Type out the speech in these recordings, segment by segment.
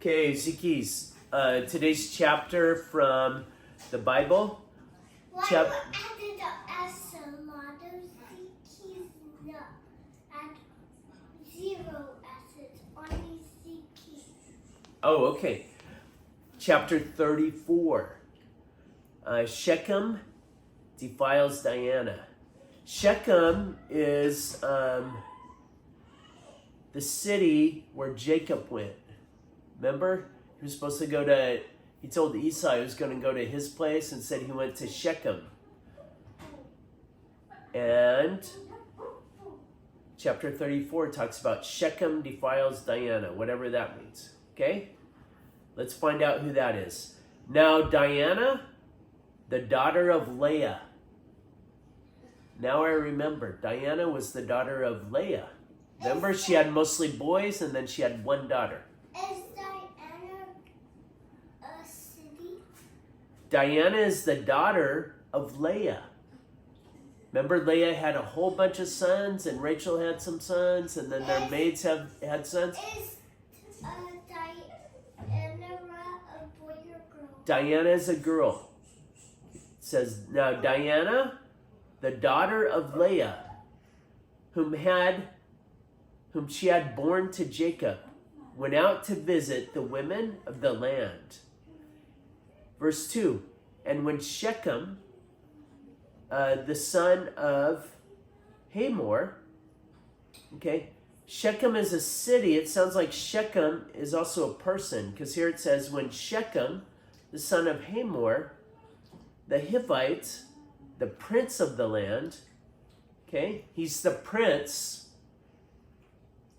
Okay, Zikis, today's chapter from the Bible. Why you added the S model Zikis not at 0 S's, only Zikis. Oh, okay. Chapter 34. Shechem defiles Diana. Shechem is the city where Jacob went. Remember? He was supposed to go to, he told Esau he was going to go to his place and said he went to Shechem. And chapter 34 talks about Shechem defiles Diana, whatever that means. Okay? Let's find out who that is. Now, Diana, the daughter of Leah. Now I remember. Diana was the daughter of Leah. Remember, she had mostly boys and then she had one daughter. Is Diana a city? Diana is the daughter of Leah. Remember, Leah had a whole bunch of sons and Rachel had some sons and then their maids had sons. Is Diana a boy or girl? Diana is a girl. It says, now Diana, the daughter of Leah, whom she had born to Jacob, went out to visit the women of the land. Verse 2, and when Shechem, the son of Hamor, okay, Shechem is a city. It sounds like Shechem is also a person, because here it says, when Shechem, the son of Hamor, the Hivite, the prince of the land, okay, he's the prince.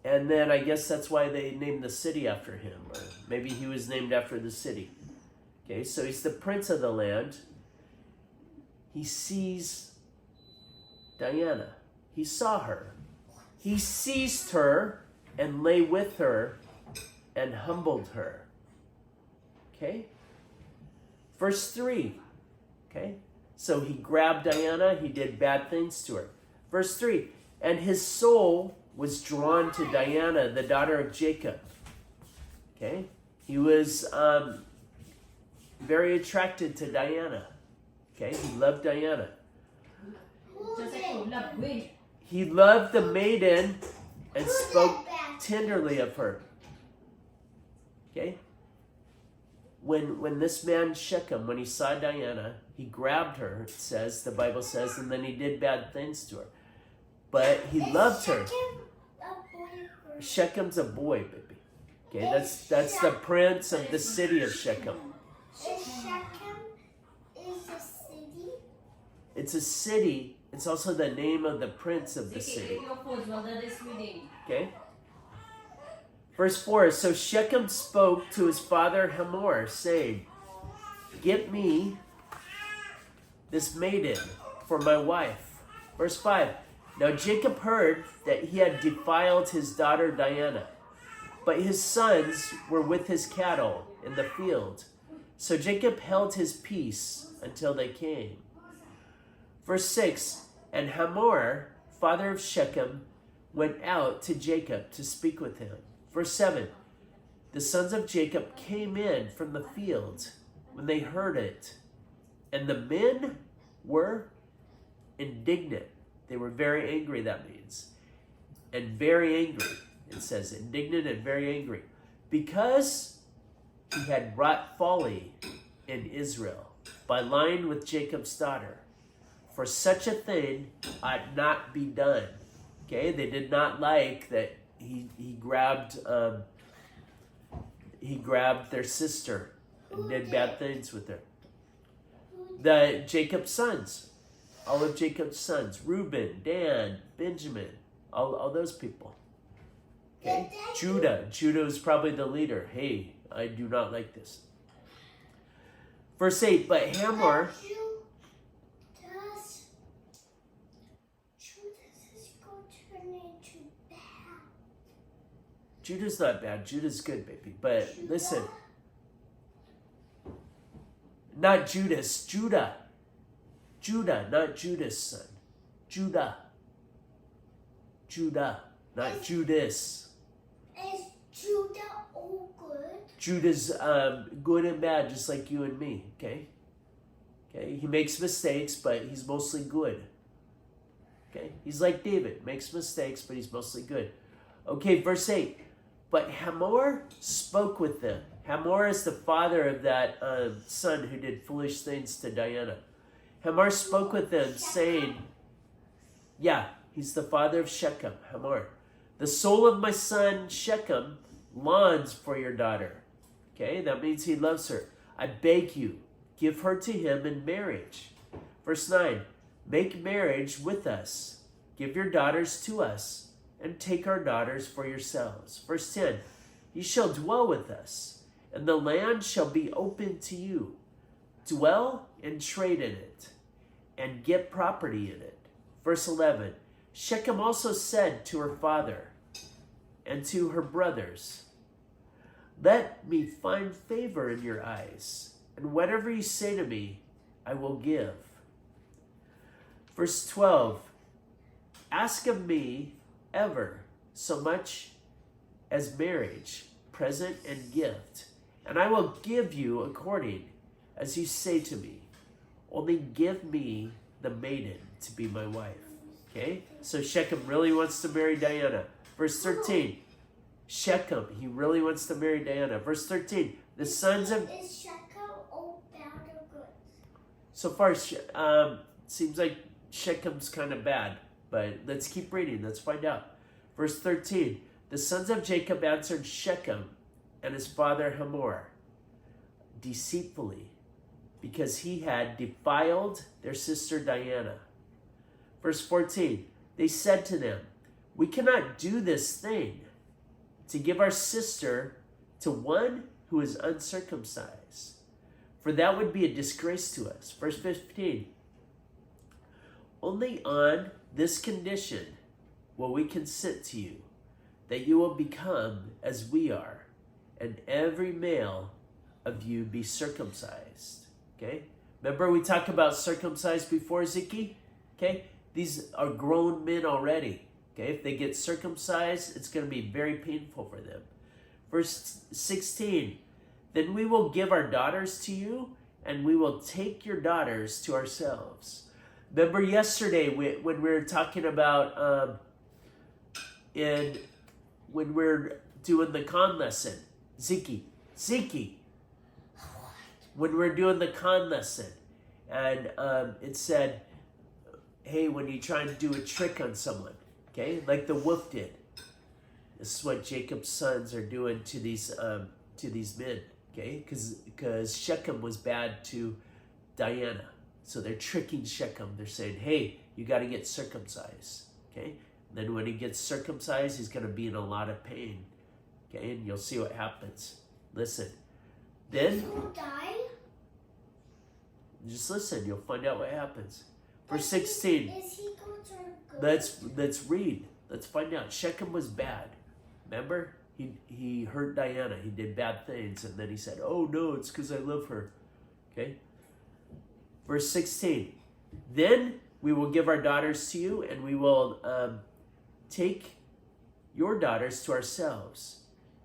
And then I guess that's why they named the city after him. Or maybe he was named after the city. Okay, so he's the prince of the land. He sees Diana. He saw her. He seized her and lay with her and humbled her. Okay? Verse 3. Okay? So he grabbed Diana. He did bad things to her. Verse 3. And his soul was drawn to Diana, the daughter of Jacob. Okay? He was very attracted to Diana. Okay? He loved Diana. He loved the maiden and spoke tenderly of her. Okay? When this man Shechem, when he saw Diana, he grabbed her, it says, the Bible says, and then he did bad things to her. But he loved her. Shechem's a boy, baby. Okay, that's the prince of the city of Shechem. Shechem is a city? It's a city. It's also the name of the prince of the city. Okay? Verse 4, so Shechem spoke to his father Hamor, saying, get me this maiden for my wife. Verse 5, now Jacob heard that he had defiled his daughter Diana, but his sons were with his cattle in the field. So Jacob held his peace until they came. Verse 6, and Hamor, father of Shechem, went out to Jacob to speak with him. Verse 7, the sons of Jacob came in from the field when they heard it, and the men were indignant. They were very angry, that means. And very angry. It says indignant and very angry. Because he had wrought folly in Israel by lying with Jacob's daughter. For such a thing ought not be done. Okay, they did not like that he grabbed their sister and did bad things with her. The Jacob's sons. All of Jacob's sons, Reuben, Dan, Benjamin, all those people. Okay, Judah is probably the leader. Hey, I do not like this. Verse 8, but Hamor, Judah's not bad. Judah's good, baby. But listen, not Judas, Judah. Judah, not Judas' son. Judah. Judah, not Judas. Is Judah all good? Judah's good and bad, just like you and me, okay? Okay, he makes mistakes, but he's mostly good. Okay, he's like David, makes mistakes, but he's mostly good. Okay, verse 8. But Hamor spoke with them. Hamor is the father of that son who did foolish things to Diana. Hamor spoke with them, saying, yeah, he's the father of Shechem, Hamor. The soul of my son Shechem longs for your daughter. Okay, that means he loves her. I beg you, give her to him in marriage. Verse 9, make marriage with us. Give your daughters to us, and take our daughters for yourselves. Verse 10, you shall dwell with us, and the land shall be open to you. Dwell and trade in it, and get property in it. Verse 11, Shechem also said to her father and to her brothers, let me find favor in your eyes, and whatever you say to me, I will give. Verse 12, ask of me ever so much as marriage, present and gift, and I will give you according as you say to me. Only give me the maiden to be my wife. Okay, so Shechem really wants to marry Diana. Verse 13, Shechem, he really wants to marry Diana. Verse 13, the sons of... Is Shechem old, bad, or good? So far, seems like Shechem's kind of bad, but let's keep reading. Let's find out. Verse 13, the sons of Jacob answered Shechem and his father Hamor deceitfully, because he had defiled their sister Diana. Verse 14, they said to them, we cannot do this thing, to give our sister to one who is uncircumcised, for that would be a disgrace to us. Verse 15, only on this condition will we consent to you, that you will become as we are, and every male of you be circumcised. Okay? Remember we talked about circumcised before, Ziki? Okay? These are grown men already. Okay? If they get circumcised, it's going to be very painful for them. Verse 16, then we will give our daughters to you, and we will take your daughters to ourselves. Remember yesterday when we were talking about when we were doing the con lesson, Ziki, when we're doing the con lesson, and it said, hey, when you try and do a trick on someone, okay, like the wolf did. This is what Jacob's sons are doing to these men, okay, because Shechem was bad to Diana. So they're tricking Shechem. They're saying, hey, you got to get circumcised, okay? And then when he gets circumcised, he's going to be in a lot of pain, okay? And you'll see what happens. Listen. Then, He will die? just listen. You'll find out what happens. Verse 16. Is he good or good? Let's read. Let's find out. Shechem was bad. Remember? He hurt Diana. He did bad things. And then he said, oh, no, it's because I love her, okay? Verse 16, then we will give our daughters to you, and we will take your daughters to ourselves,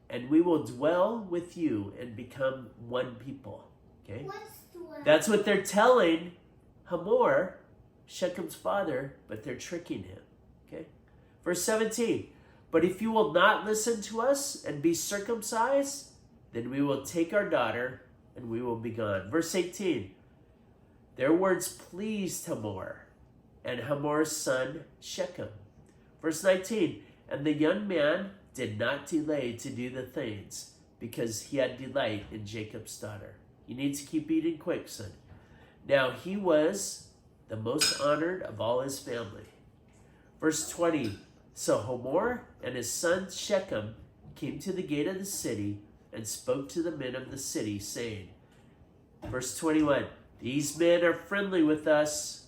and we will dwell with you and become one people. Okay? What's dwell? That's what they're telling Hamor, Shechem's father, but they're tricking him. Okay? Verse 17, but if you will not listen to us and be circumcised, then we will take our daughter and we will be gone. Verse 18, their words pleased Hamor and Hamor's son Shechem. Verse 19, and the young man did not delay to do the things, because he had delight in Jacob's daughter. You need to keep eating quick, son. Now he was the most honored of all his family. Verse 20, so Hamor and his son Shechem came to the gate of the city and spoke to the men of the city, saying, verse 21, these men are friendly with us.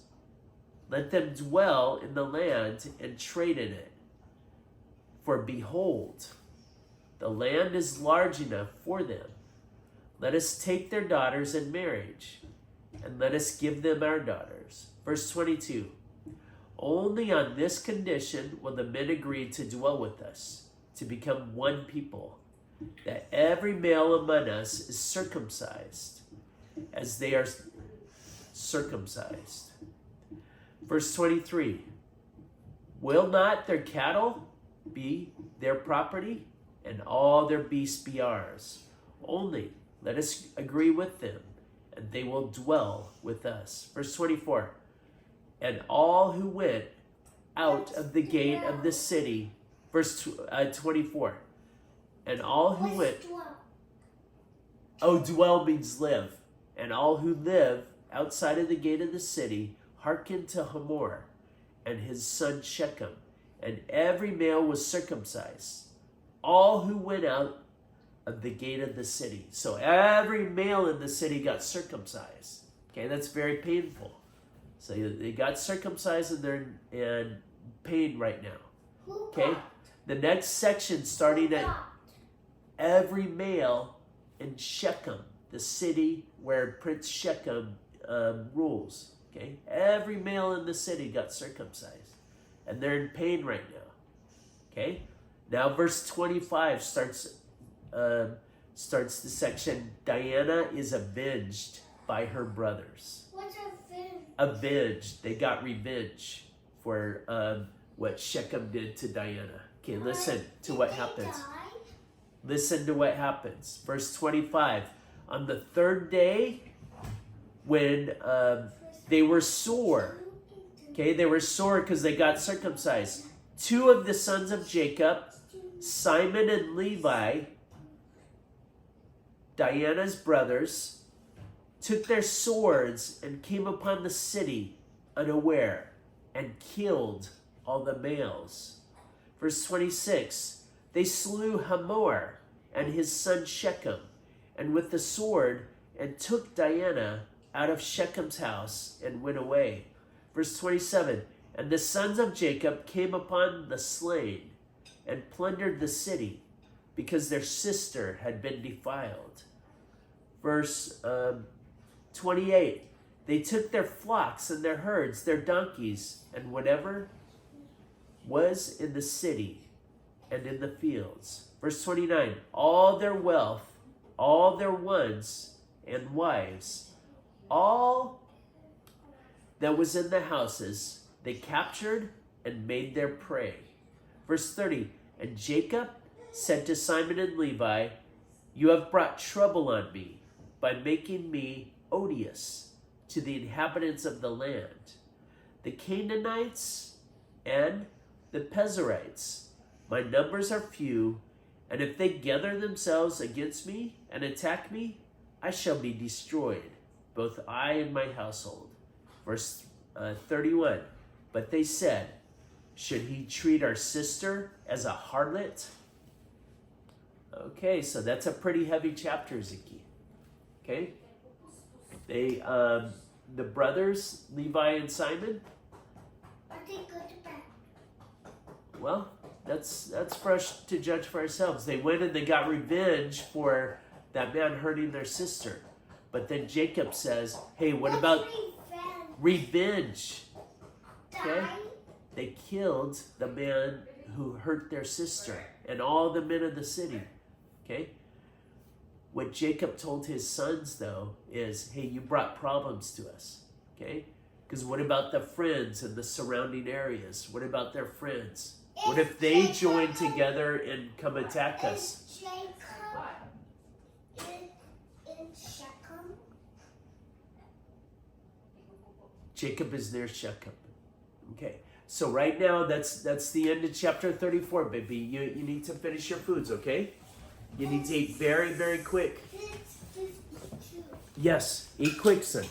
Let them dwell in the land and trade in it. For behold, the land is large enough for them. Let us take their daughters in marriage, and let us give them our daughters. Verse 22, only on this condition will the men agree to dwell with us, to become one people. that every male among us is circumcised, as they are circumcised. Verse 23, will not their cattle be their property, and all their beasts be ours? Only let us agree with them, and they will dwell with us. Verse 24, and all who went out of the gate of the city, verse 24, and all who went, dwell means live, and all who live outside of the gate of the city hearkened to Hamor and his son Shechem, and every male was circumcised, all who went out of the gate of the city. So every male in the city got circumcised. Okay, that's very painful. So they got circumcised and they're in pain right now. Okay, the next section starting at every male in Shechem, the city where Prince Shechem rules. Okay, every male in the city got circumcised, and they're in pain right now. Okay, now verse 25 starts the section. Diana is avenged by her brothers. What's avenged? Avenged. They got revenge for what Shechem did to Diana. Okay, listen to what happens. Listen to what happens. Verse 25. On the third day, when they were sore. Okay, they were sore because they got circumcised. Two of the sons of Jacob, Simon and Levi, Diana's brothers, took their swords and came upon the city unaware and killed all the males. Verse 26, they slew Hamor and his son Shechem, and with the sword, and took Diana out of Shechem's house and went away. Verse 27, and the sons of Jacob came upon the slain and plundered the city because their sister had been defiled. Verse 28, they took their flocks and their herds, their donkeys, and whatever was in the city and in the fields. Verse 29, all their wealth, all their ones and wives, all that was in the houses, they captured and made their prey. Verse 30, and Jacob said to Simon and Levi, you have brought trouble on me by making me odious to the inhabitants of the land, the Canaanites and the Perizzites. My numbers are few, and if they gather themselves against me and attack me, I shall be destroyed, both I and my household. Verse 31, but they said, should he treat our sister as a harlot? Okay, so that's a pretty heavy chapter, Ziki. Okay, they, the brothers, Levi and Simon. Are they good or bad? Well, that's for us to judge for ourselves. They went and they got revenge for that man hurting their sister. But then Jacob says, hey, what about revenge? Okay? They killed the man who hurt their sister and all the men of the city. Okay? What Jacob told his sons, though, is, hey, you brought problems to us. Okay? Because what about the friends in the surrounding areas? What about their friends? What if they join together and come attack us? Jacob is near Shechem. Okay. So right now, that's the end of chapter 34, baby. You need to finish your foods, okay? You need to eat very, very quick. Yes, eat quick, son.